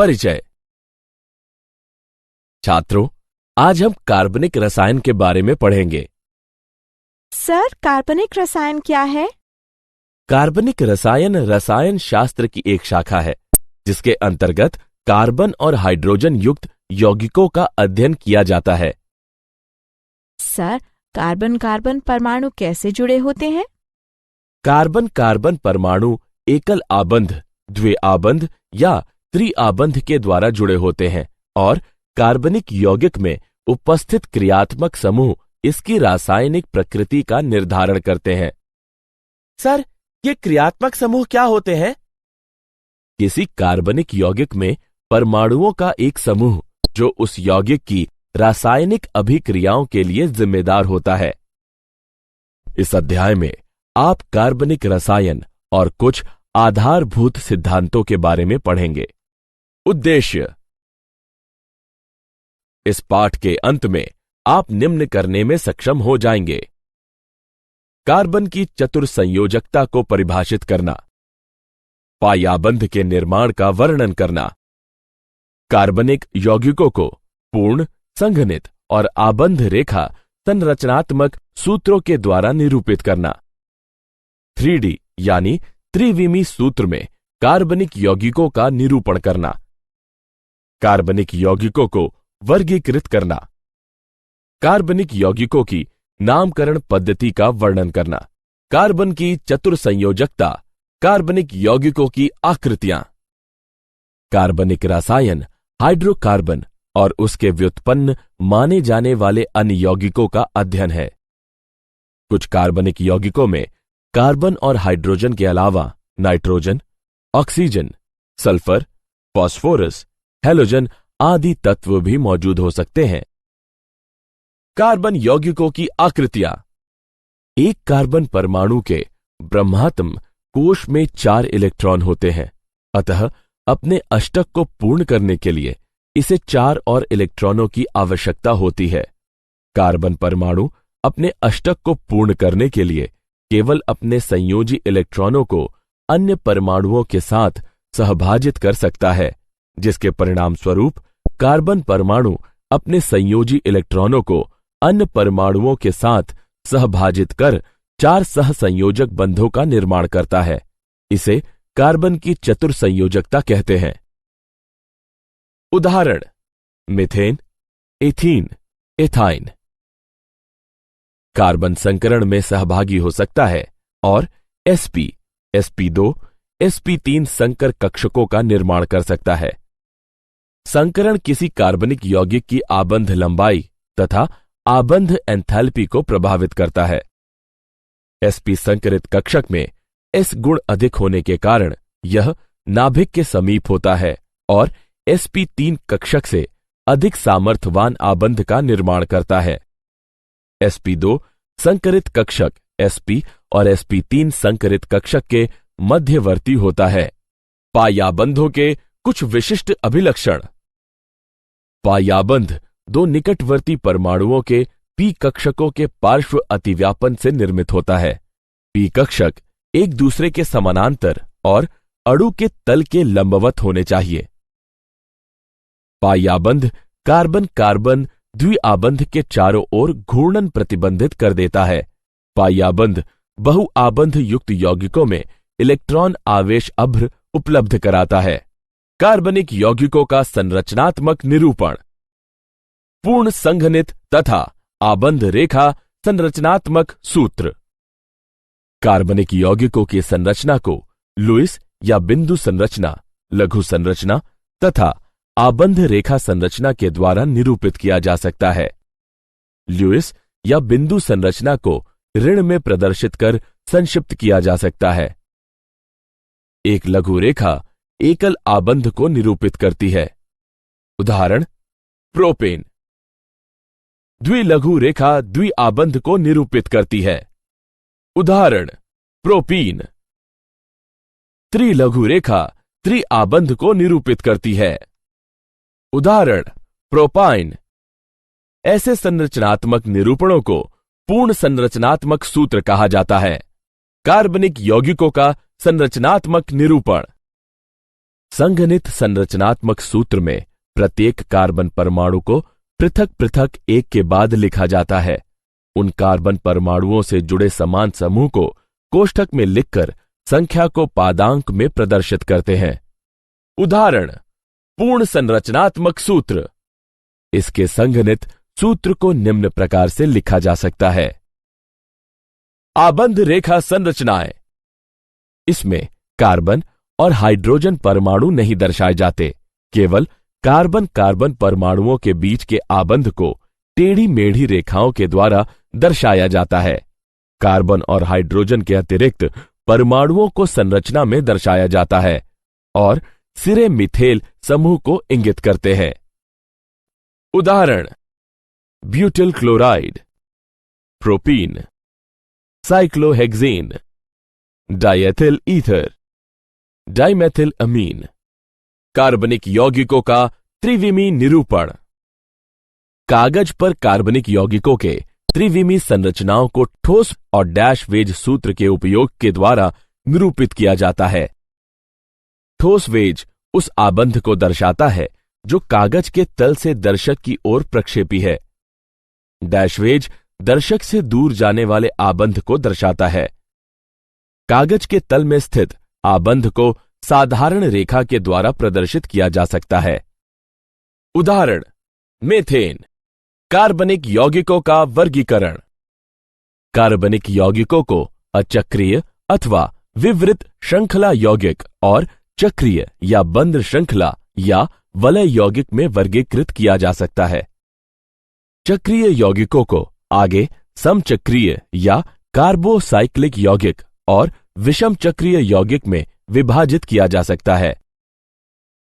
परिचय। छात्रों, आज हम कार्बनिक रसायन के बारे में पढ़ेंगे। सर, कार्बनिक रसायन क्या है? कार्बनिक रसायन रसायन शास्त्र की एक शाखा है जिसके अंतर्गत कार्बन और हाइड्रोजन युक्त यौगिकों का अध्ययन किया जाता है। सर, कार्बन कार्बन परमाणु कैसे जुड़े होते हैं? कार्बन कार्बन परमाणु एकल आबंध, द्विआबंध या त्रिआबंध के द्वारा जुड़े होते हैं और कार्बनिक यौगिक में उपस्थित क्रियात्मक समूह इसकी रासायनिक प्रकृति का निर्धारण करते हैं। सर, ये क्रियात्मक समूह क्या होते हैं? किसी कार्बनिक यौगिक में परमाणुओं का एक समूह जो उस यौगिक की रासायनिक अभिक्रियाओं के लिए जिम्मेदार होता है। इस अध्याय में आप कार्बनिक रसायन और कुछ आधारभूत सिद्धांतों के बारे में पढ़ेंगे। उद्देश्य: इस पाठ के अंत में आप निम्न करने में सक्षम हो जाएंगे। कार्बन की चतुर्संयोजकता को परिभाषित करना, पायाबंध के निर्माण का वर्णन करना, कार्बनिक यौगिकों को पूर्ण, संघनित और आबंध रेखा संरचनात्मक सूत्रों के द्वारा निरूपित करना, 3D यानी त्रिविमी सूत्र में कार्बनिक यौगिकों का निरूपण करना, कार्बनिक यौगिकों को वर्गीकृत करना, कार्बनिक यौगिकों की नामकरण पद्धति का वर्णन करना, कार्बन की चतुर्संयोजकता, कार्बनिक यौगिकों की आकृतियां। कार्बनिक रसायन हाइड्रोकार्बन और उसके व्युत्पन्न माने जाने वाले अन्य यौगिकों का अध्ययन है। कुछ कार्बनिक यौगिकों में कार्बन और हाइड्रोजन के अलावा nitrogen, oxygen, sulphur, phosphorus, halogen आदि तत्व भी मौजूद हो सकते हैं। कार्बन यौगिकों की आकृतियां। एक कार्बन परमाणु के ब्रह्मात्म कोश में 4 इलेक्ट्रॉन होते हैं, अतः अपने अष्टक को पूर्ण करने के लिए इसे 4 और इलेक्ट्रॉनों की आवश्यकता होती है। कार्बन परमाणु अपने अष्टक को पूर्ण करने के लिए केवल अपने संयोजी इलेक्ट्रॉनों को अन्य परमाणुओं के साथ सहभाजित कर सकता है, जिसके परिणाम स्वरूप कार्बन परमाणु अपने संयोजी इलेक्ट्रॉनों को अन्य परमाणुओं के साथ सहभाजित कर 4 सहसंयोजक बंधों का निर्माण करता है। इसे कार्बन की चतुर्संयोजकता कहते हैं। उदाहरण: मीथेन, एथीन, एथाइन। कार्बन संकरण में सहभागी हो सकता है और sp, sp2, sp3 संकर कक्षकों का निर्माण कर सकता है। संकरण किसी कार्बनिक यौगिक की आबंध लंबाई तथा आबंध एंथैल्पी को प्रभावित करता है। sp संकरित कक्षक में s गुण अधिक होने के कारण यह नाभिक के समीप होता है और sp3 कक्षक से अधिक सामर्थ्यवान आबंध का निर्माण करता है। sp2 संकरित कक्षक sp और sp3 संकरित कक्षक के मध्यवर्ती होता है। पायाबंधों के कुछ विशिष्ट अभिलक्षण। पायाबंध 2 निकटवर्ती परमाणुओं के p कक्षकों के पार्श्व अतिव्यापन से निर्मित होता है। p कक्षक एक दूसरे के समानांतर और अणु के तल के लंबवत होने चाहिए। पायाबंध कार्बन कार्बन द्विआबंध के चारों ओर घूर्णन प्रतिबंधित कर देता है। पायाबंध बहुआबंध युक्त यौगिकों में इलेक्ट्रॉन आवेश अभ्र उपलब्ध कराता है। कार्बनिक यौगिकों का संरचनात्मक निरूपण। पूर्ण संघनित तथा आबंध रेखा संरचनात्मक सूत्र। कार्बनिक यौगिकों की संरचना को लुईस या बिंदु संरचना, लघु संरचना तथा आबंध रेखा संरचना के द्वारा निरूपित किया जा सकता है। लुईस या बिंदु संरचना को ऋण में प्रदर्शित कर संक्षिप्त किया जा सकता है। एक लघु रेखा एकल आबंध को निरूपित करती है। उदाहरण: प्रोपेन। द्विलघु रेखा द्विआबंध को निरूपित करती है। उदाहरण: प्रोपीन। त्रिलघु रेखा त्रिआबंध को निरूपित करती है। उदाहरण: प्रोपाइन। ऐसे संरचनात्मक निरूपणों को पूर्ण संरचनात्मक सूत्र कहा जाता है। कार्बनिक यौगिकों का संरचनात्मक निरूपण। संघनित संरचनात्मक सूत्र में प्रत्येक कार्बन परमाणु को पृथक पृथक एक के बाद लिखा जाता है। उन कार्बन परमाणुओं से जुड़े समान समूह को कोष्ठक में लिखकर संख्या को पादांक में प्रदर्शित करते हैं। उदाहरण, पूर्ण संरचनात्मक सूत्र। इसके संघनित सूत्र को निम्न प्रकार से लिखा जा सकता है। आबंध रेखा संरचनाएं। इसमें कार्बन और हाइड्रोजन परमाणु नहीं दर्शाए जाते, केवल कार्बन कार्बन परमाणुओं के बीच के आबंध को टेढ़ी मेढ़ी रेखाओं के द्वारा दर्शाया जाता है। कार्बन और हाइड्रोजन के अतिरिक्त परमाणुओं को संरचना में दर्शाया जाता है और सिरे मिथेल समूह को इंगित करते हैं। उदाहरण, butyl chloride, propene, cyclohexane, diethyl ether, dimethyl amine. कार्बनिक यौगिकों का त्रिविमी निरूपण। कागज पर कार्बनिक यौगिकों के त्रिविमी संरचनाओं को ठोस और डैश वेज सूत्र के उपयोग के द्वारा निरूपित किया जाता है। ठोस वेज उस आबंध को दर्शाता है जो कागज के तल से दर्शक की ओर प्रक्षेपी है। डैश वेज दर्शक से दूर जाने वाले आबंध को दर्शाता है। कागज के तल में स्थित आबंध को साधारण रेखा के द्वारा प्रदर्शित किया जा सकता है। उदाहरण, मीथेन। कार्बनिक यौगिकों का वर्गीकरण। कार्बनिक यौगिकों को अचक्रीय अथवा विवृत श्रृंखला यौगिक और चक्रीय या बंद श्रृंखला या वलय यौगिक में वर्गीकृत किया जा सकता है। चक्रीय यौगिकों को आगे समचक्रीय या कार्बोसाइक्लिक यौगिक और विषम चक्रीय यौगिक में विभाजित किया जा सकता है।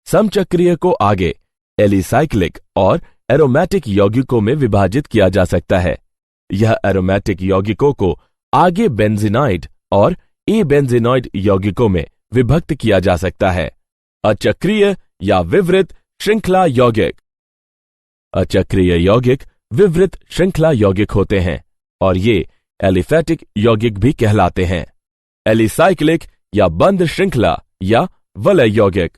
समचक्रीय को आगे एलिसाइक्लिक और एरोमेटिक यौगिकों में विभाजित किया जा सकता है। यह एरोमेटिक यौगिकों को आगे बेंजीनाइड और एबेंजीनॉइड यौगिकों में विभक्त किया जा सकता है। अचक्रीय या विवृत श्रृंखला यौगिक। अचक्रीय यौगिक विवृत श्रृंखला यौगिक होते हैं और ये एलिफैटिक यौगिक भी कहलाते हैं। एलिसाइक्लिक या बंद श्रृंखला या वलय यौगिक।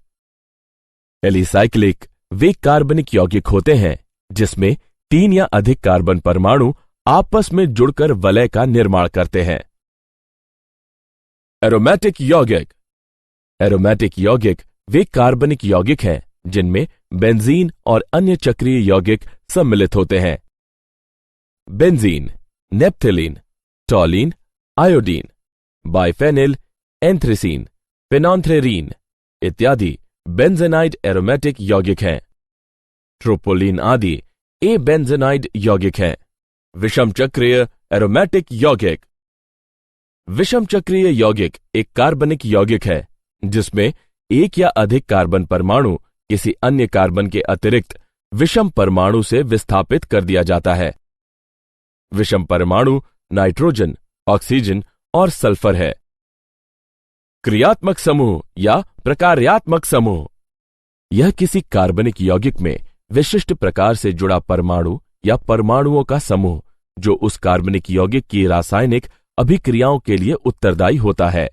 एलिसाइक्लिक वे कार्बनिक यौगिक होते हैं जिसमें 3 या अधिक कार्बन परमाणु आपस में जुड़कर वलय का निर्माण करते हैं। एरोमेटिक यौगिक। एरोमेटिक यौगिक वे कार्बनिक यौगिक हैं जिनमें बेंजीन और अन्य चक्रीय यौगिक सम्मिलित होते हैं। बेंजीन, नेप्थलीन, टॉलीन, आयोडीन, बाइफेनिल, एंथ्रेसीन, फेनॉन्थ्रेरीन इत्यादि बेंजेनाइड एरोमेटिक यौगिक हैं। ट्रोपोलिन आदि एबेंजेनाइड यौगिक हैं। विषम चक्रीय एरोमेटिक यौगिक। विषम चक्रीय यौगिक एक कार्बनिक यौगिक है जिसमें एक या अधिक कार्बन परमाणु किसी अन्य कार्बन के अतिरिक्त विषम परमाणु से विस्थापित कर दिया जाता है। विषम परमाणु नाइट्रोजन, ऑक्सीजन और सल्फर है। क्रियात्मक समूह या प्रकार्यात्मक समूह। यह किसी कार्बनिक यौगिक में विशिष्ट प्रकार से जुड़ा परमाणु या परमाणुओं का समूह जो उस कार्बनिक यौगिक की रासायनिक अभिक्रियाओं के लिए उत्तरदायी होता है।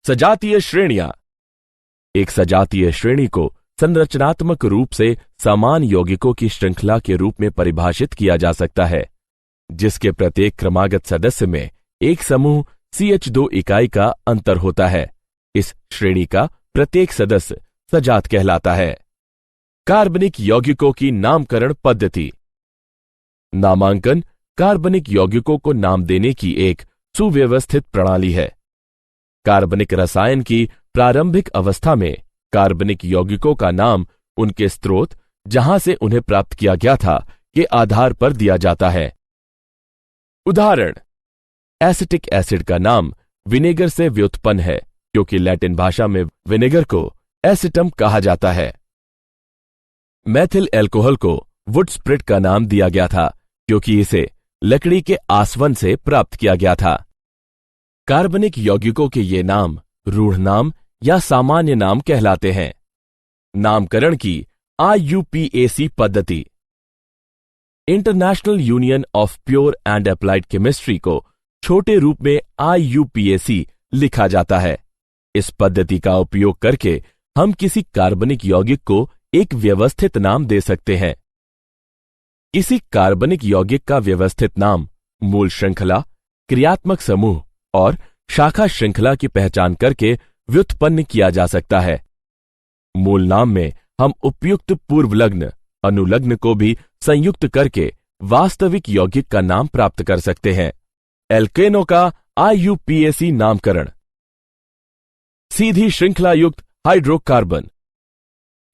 सजातीय श्रेणियां। एक सजातीय श्रेणी को संरचनात्मक रूप से समान यौगिकों की श्रृंखला के रूप में परिभाषित किया जा सकता है जिसके प्रत्येक क्रमागत सदस्य में एक समूह CH2 इकाई का अंतर होता है। इस श्रेणी का प्रत्येक सदस्य सजात कहलाता है। कार्बनिक यौगिकों की नामकरण पद्धति। नामांकन कार्बनिक यौगिकों को नाम देने की एक सुव्यवस्थित प्रणाली है। कार्बनिक रसायन की प्रारंभिक अवस्था में कार्बनिक यौगिकों का नाम उनके स्रोत जहां से उन्हें प्राप्त किया गया था के आधार पर दिया जाता है। उदाहरण, एसिटिक एसिड का नाम विनेगर से व्युत्पन्न है क्योंकि लैटिन भाषा में विनेगर को एसिटम कहा जाता है। मैथिल एल्कोहल को वुड स्प्रिट का नाम दिया गया था क्योंकि इसे लकड़ी के आसवन से प्राप्त किया गया था। कार्बनिक यौगिकों के ये नाम रूढ़ नाम या सामान्य नाम कहलाते हैं। नामकरण की IUPAC पद्धति। International union of pure and applied chemistry को छोटे रूप में IUPAC लिखा जाता है। इस पद्धति का उपयोग करके हम किसी कार्बनिक यौगिक को एक व्यवस्थित नाम दे सकते हैं। किसी कार्बनिक यौगिक का व्यवस्थित नाम मूल श्रृंखला, क्रियात्मक समूह और शाखा श्रृंखला की पहचान करके व्युत्पन्न किया जा सकता है। मूल नाम में हम उपयुक्त पूर्वलग्न, अनुलग्न को भी संयुक्त करके वास्तविक यौगिक का नाम प्राप्त कर सकते हैं। एल्केनों का IUPAC नामकरण। सीधी श्रृंखला युक्त हाइड्रोकार्बन।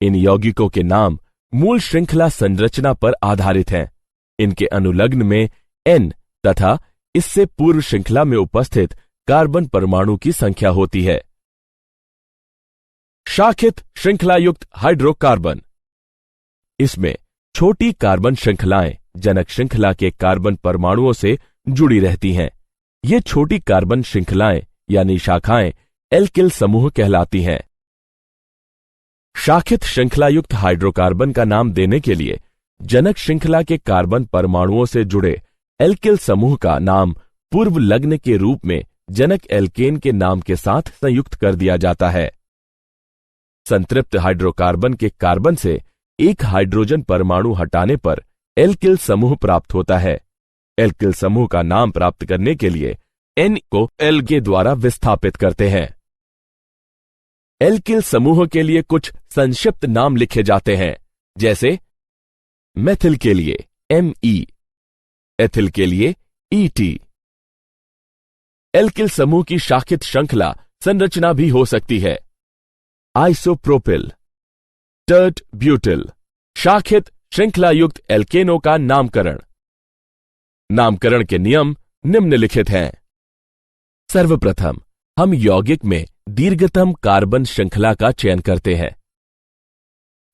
इन यौगिकों के नाम मूल श्रृंखला संरचना पर आधारित हैं। इनके अनुलग्न में N तथा इससे पूर्व श्रृंखला में उपस्थित कार्बन परमाणु की संख्या होती है। शाखित श्रृंखला युक्त हाइड्रोकार्बन। इसमें छोटी कार्बन श्रृंखलाएं जनक श्रृंखला के कार्बन परमाणुओं से जुड़ी रहती हैं। ये छोटी कार्बन श्रृंखलाएं यानी शाखाएं एल्किल समूह कहलाती हैं। शाखित श्रृंखला युक्त हाइड्रोकार्बन का नाम देने के लिए जनक श्रृंखला के कार्बन परमाणुओं से जुड़े एल्किल समूह का नाम पूर्व लग्न के रूप में जनक एल्केन के नाम के साथ संयुक्त कर दिया जाता है। संतृप्त हाइड्रोकार्बन के कार्बन से एक हाइड्रोजन परमाणु हटाने पर एल्किल समूह प्राप्त होता है। एल्किल समूह का नाम प्राप्त करने के लिए N को L के द्वारा विस्थापित करते हैं। एल्किल समूह के लिए कुछ संक्षिप्त नाम लिखे जाते हैं, जैसे मेथिल के लिए Me, एथिल के लिए Et। एल्किल समूह की शाखित श्रृंखला संरचना भी हो सकती है। Isopropyl, tert butyl. शाखित श्रृंखला युक्त एल्केनों का नामकरण। नामकरण के नियम निम्नलिखित हैं। सर्वप्रथम हम यौगिक में दीर्घतम कार्बन श्रृंखला का चयन करते हैं।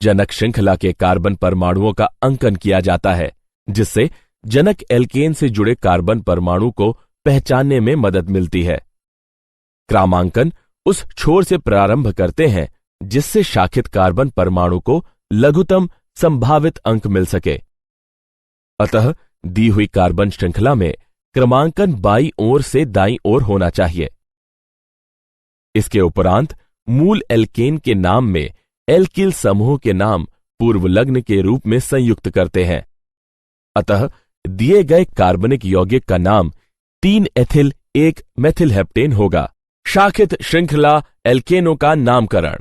जनक श्रृंखला के कार्बन परमाणुओं का अंकन किया जाता है, जिससे जनक एल्केन से जुड़े कार्बन परमाणु को पहचानने में मदद मिलती है। क्रमांकन उस छोर से प्रारंभ करते हैं जिससे शाखित कार्बन परमाणु को लघुतम संभावित अंक मिल सके। अतः दी हुई कार्बन श्रृंखला में क्रमांकन बाईं ओर से दाईं ओर होना चाहिए। इसके उपरांत मूल एल्केन के नाम में एल्किल समूह के नाम पूर्वलग्न के रूप में संयुक्त करते हैं। अतः दिए गए कार्बनिक यौगिक का नाम 3 एथिल 1 मेथिल हेप्टेन होगा। शाखित श्रृंखला एल्केनों का नामकरण।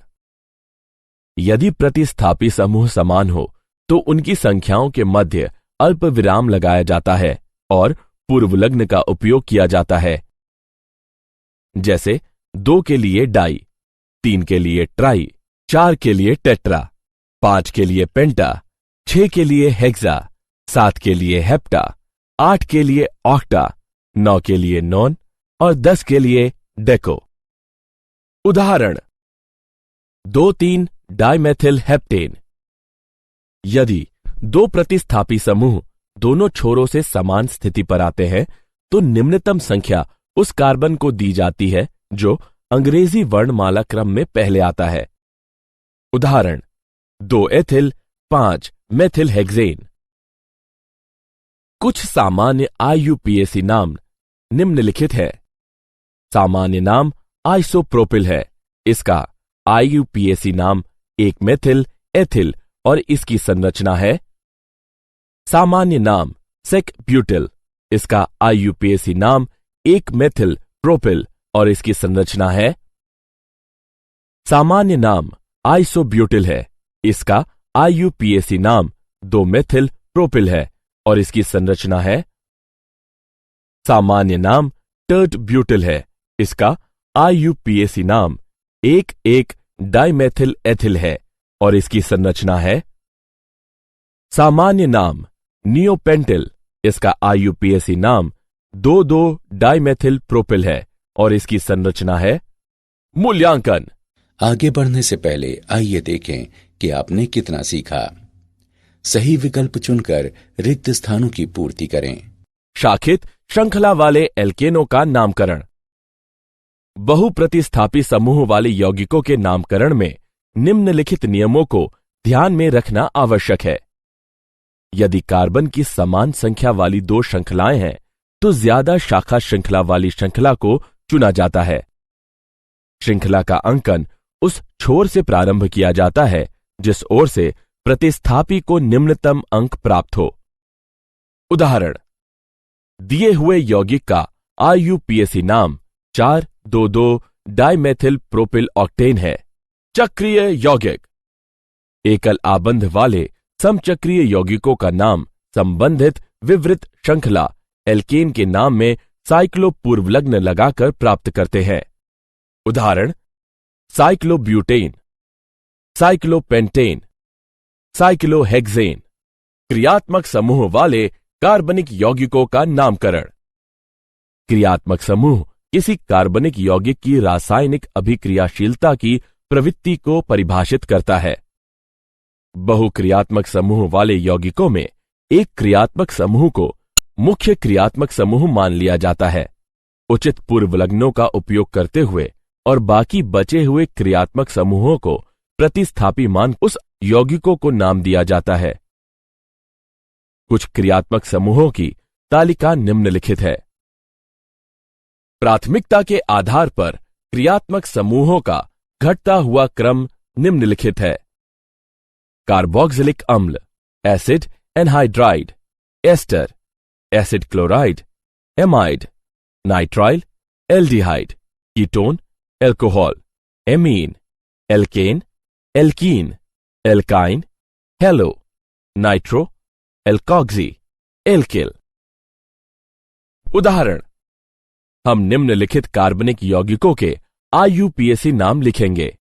यदि प्रतिस्थापी समूह समान हो तो उनकी संख्याओं के मध्य अल्प विराम लगाया जाता है और पूर्वलग्न का उपयोग किया जाता है। जैसे 2 के लिए डाई, 3 के लिए ट्राई, 4 के लिए टेट्रा, 5 के लिए पेंटा, 6 के लिए हेक्सा, 7 के लिए हेप्टा, 8 के लिए ऑक्टा, 9 के लिए नॉन और 10 के लिए डेको। उदाहरण 2,3 डाइमेथिल हेप्टेन। यदि 2 प्रतिस्थापी समूह दोनों छोरों से समान स्थिति पर आते हैं तो निम्नतम संख्या उस कार्बन को दी जाती है जो अंग्रेजी वर्णमाला क्रम में पहले आता है। उदाहरण 2 एथिल 5 मेथिल हेक्सेन। कुछ सामान्य IUPAC नाम निम्नलिखित है। सामान्य नाम आइसोप्रोपिल है। इसका IUPAC नाम 1 मेथिल एथिल और इसकी संरचना है। सामान्य नाम सेक ब्यूटिल। इसका IUPAC नाम 1 मेथिल प्रोपिल और इसकी संरचना है। सामान्य नाम आइसोब्यूटिल है। इसका IUPAC नाम 2 मेथिल प्रोपिल है और इसकी संरचना है। सामान्य नाम टर्ट ब्यूटिल है। इसका IUPAC नाम 1,1 डाइमेथिल एथिल है और इसकी संरचना है। सामान्य नाम नियोपेंटिल। इसका IUPAC नाम 2,2 डाइमेथिल प्रोपिल है और इसकी संरचना है। मूल्यांकन। आगे बढ़ने से पहले आइए देखें कि आपने कितना सीखा। सही विकल्प चुनकर रिक्त स्थानों की पूर्ति करें। शाखित श्रृंखला वाले एल्केनों का नामकरण। बहुप्रतिस्थापी समूह वाले यौगिकों के नामकरण में निम्नलिखित नियमों को ध्यान में रखना आवश्यक है। यदि कार्बन की समान संख्या वाली 2 श्रृंखलाएं हैं तो ज्यादा शाखा श्रृंखला वाली श्रृंखला को चुना जाता है। श्रृंखला का अंकन उस छोर से प्रारंभ किया जाता है जिस ओर से प्रतिस्थापी को निम्नतम अंक प्राप्त हो। उदाहरण, दिए हुए यौगिक का IUPAC नाम 4,2,2 डाइमेथिल प्रोपिल ऑक्टेन है। चक्रीय यौगिक। एकल आबंध वाले समचक्रीय यौगिकों का नाम संबंधित विवृत श्रृंखला एल्केन के नाम में साइक्लोपूर्वलग्न लगाकर प्राप्त करते हैं। उदाहरण, साइक्लोब्यूटेन, साइक्लोपेंटेन, साइक्लोहेक्सेन। क्रियात्मक समूह वाले कार्बनिक यौगिकों का नामकरण। क्रियात्मक समूह किसी कार्बनिक यौगिक की रासायनिक अभिक्रियाशीलता की प्रवृत्ति को परिभाषित करता है। बहुक्रियात्मक समूह वाले यौगिकों में एक क्रियात्मक समूह को मुख्य क्रियात्मक समूह मान लिया जाता है। उचित पूर्वलग्नों का उपयोग करते हुए और बाकी बचे हुए क्रियात्मक समूहों को प्रतिस्थापी मान उस यौगिकों को नाम दिया जाता है। कुछ क्रियात्मक समूहों की तालिका निम्नलिखित है। प्राथमिकता के आधार पर क्रियात्मक समूहों का घटता हुआ क्रम निम्नलिखित है। कार्बोक्सिलिक अम्ल, acid anhydride, ester, acid chloride, amide, nitrile, aldehyde, ketone, alcohol, amine, alkane, alkene, alkyne, halo, nitro, alkoxy, alkyl. उदाहरण, हम निम्नलिखित कार्बनिक यौगिकों के IUPAC नाम लिखेंगे।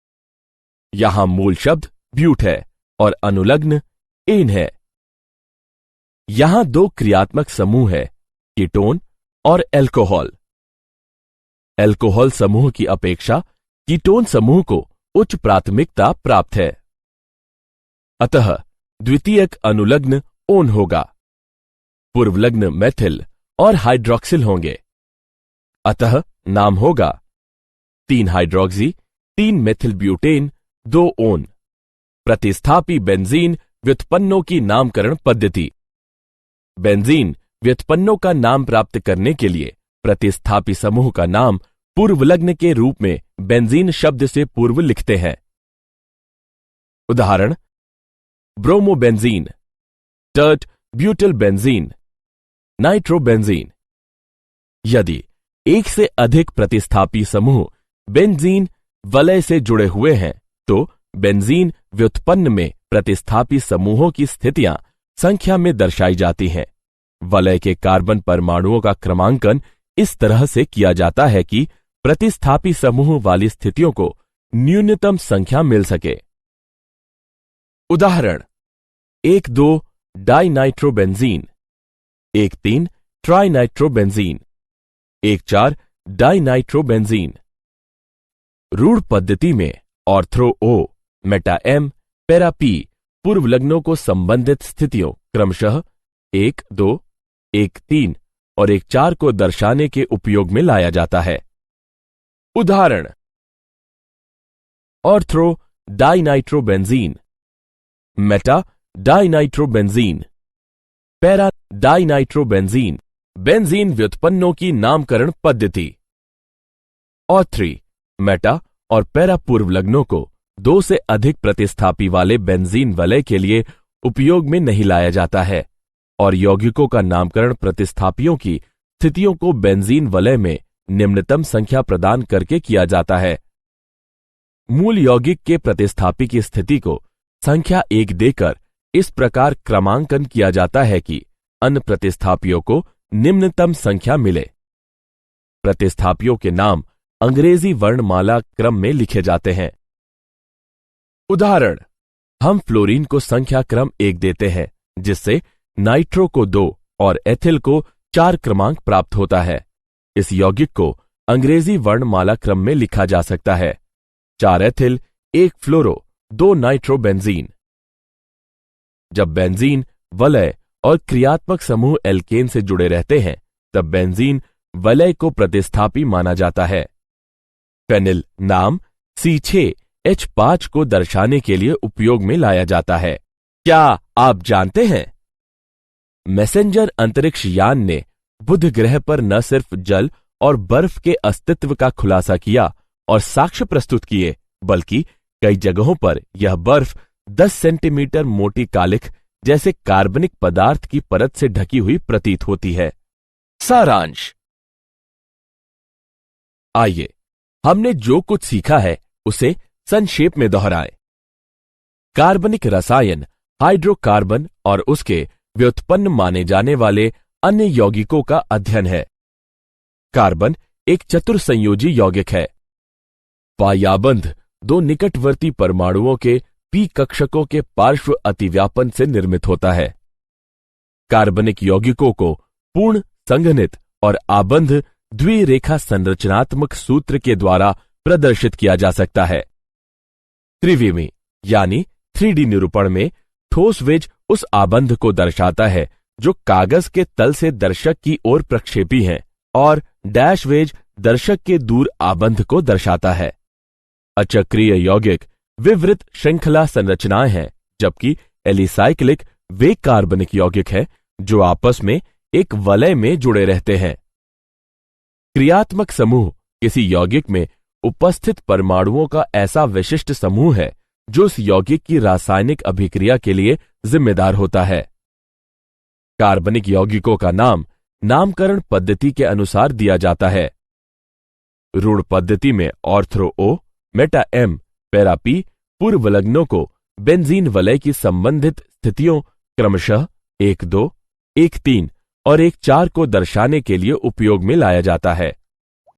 यहां मूल शब्द ब्यूट है और अनुलग्न एन है। यहां दो क्रियात्मक समूह है, कीटोन और एल्कोहल। एल्कोहल समूह की अपेक्षा कीटोन समूह को उच्च प्राथमिकता प्राप्त है। अतः द्वितीयक अनुलग्न ओन होगा। पूर्वलग्न मेथिल और हाइड्रोक्सिल होंगे। अतः नाम होगा 3 हाइड्रोक्सी, 3 मेथिल ब्यूटेन, 2 ओन। प्रतिस्थापी बेंजीन व्युत्पन्नों की नामकरण पद्धति। बेंजीन व्युत्पन्नों का नाम प्राप्त करने के लिए प्रतिस्थापी समूह का नाम पूर्वलग्न के रूप में बेंजीन शब्द से पूर्व लिखते हैं। उदाहरण, bromobenzene, tert butyl benzene, nitrobenzene. यदि एक से अधिक प्रतिस्थापी समूह बेंजीन वलय से जुड़े हुए हैं तो बेंजीन व्युत्पन्न में प्रतिस्थापी समूहों की स्थितियां संख्या में दर्शाई जाती हैं। वलय के कार्बन परमाणुओं का क्रमांकन इस तरह से किया जाता है कि प्रतिस्थापी समूह वाली स्थितियों को न्यूनतम संख्या मिल सके। उदाहरण, 1,2 डाइनाइट्रोबेंजीन, 1,3 ट्राइनाइट्रोबेंजीन, 1,4 डाइनाइट्रोबेंजीन। रूढ़ पद्धति में ortho O, Meta M, para P पूर्वलग्नों को संबंधित स्थितियों क्रमशः 1, 2, 1, 3 और 1, 4 को दर्शाने के उपयोग में लाया जाता है। उदाहरण, ortho dinitrobenzene, meta dinitrobenzene, para dinitrobenzene. Benzene व्युत्पन्नों की नामकरण पद्धति। ऑर्थ्री, मेटा और पैरा पूर्वलग्नों को 2 से अधिक प्रतिस्थापी वाले बेंजीन वलय के लिए उपयोग में नहीं लाया जाता है और यौगिकों का नामकरण प्रतिस्थापियों की स्थितियों को बेंजीन वलय में निम्नतम संख्या प्रदान करके किया जाता है। मूल यौगिक के प्रतिस्थापी की स्थिति को संख्या 1 देकर इस प्रकार क्रमांकन किया जाता है कि अन्य प्रतिस्थापियों को निम्नतम संख्या मिले। प्रतिस्थापियों के नाम अंग्रेजी वर्णमाला क्रम में लिखे जाते हैं। उदाहरण, हम फ्लोरीन को संख्या क्रम 1 देते हैं जिससे नाइट्रो को 2 और एथिल को 4 क्रमांक प्राप्त होता है। इस यौगिक को अंग्रेजी वर्णमाला क्रम में लिखा जा सकता है 4 एथिल, 1 फ्लोरो, 2 नाइट्रोबेंजीन। जब बेंजीन वलय और क्रियात्मक समूह एल्केन से जुड़े रहते हैं तब बेंजीन वलय को प्रतिस्थापी माना जाता है। फेनिल नाम C6H5 को दर्शाने के लिए उपयोग में लाया जाता है। क्या आप जानते हैं, मैसेंजर अंतरिक्ष यान ने बुध ग्रह पर न सिर्फ जल और बर्फ के अस्तित्व का खुलासा किया और साक्ष्य प्रस्तुत किए बल्कि कई जगहों पर यह बर्फ 10 सेंटीमीटर मोटी कालिख जैसे कार्बनिक पदार्थ की परत से ढकी हुई प्रतीत होती है। सारांश। आइए हमने जो कुछ सीखा है उसे संक्षेप में दोहराएं। कार्बनिक रसायन हाइड्रोकार्बन और उसके व्युत्पन्न माने जाने वाले अन्य यौगिकों का अध्ययन है। कार्बन एक चतुर्संयोजी यौगिक है। पायाबंध दो निकटवर्ती परमाणुओं के पी कक्षकों के पार्श्व अतिव्यापन से निर्मित होता है। कार्बनिक यौगिकों को पूर्ण संघनित और आबंध द्विरेखा संरचनात्मक सूत्र के द्वारा प्रदर्शित किया जा सकता है। त्रिविमी यानी 3D निरूपण में ठोस वेज उस आबंध को दर्शाता है जो कागज के तल से दर्शक की ओर प्रक्षेपी हैं और डैश वेज दर्शक के दूर आबंध को दर्शाता है। अचक्रीय यौगिक विवृत श्रृंखला संरचनाएं हैं, जबकि एलिसाइक्लिक वे कार्बनिक यौगिक हैं जो आपस में एक वलय में जुड़े रहते हैं। क्रियात्मक समूह किसी यौगिक में उपस्थित परमाणुओं का ऐसा विशिष्ट समूह है जो उस यौगिक की रासायनिक अभिक्रिया के लिए जिम्मेदार होता है। कार्बनिक यौगिकों का नाम नामकरण पद्धति के अनुसार दिया जाता है। ऋण पद्धति में ortho O, Meta M, para P पूर्वलग्नों को बेंजीन वलय की संबंधित स्थितियों क्रमशः 1,2, 1,3 और 1,4 को दर्शाने के लिए उपयोग में लाया जाता है।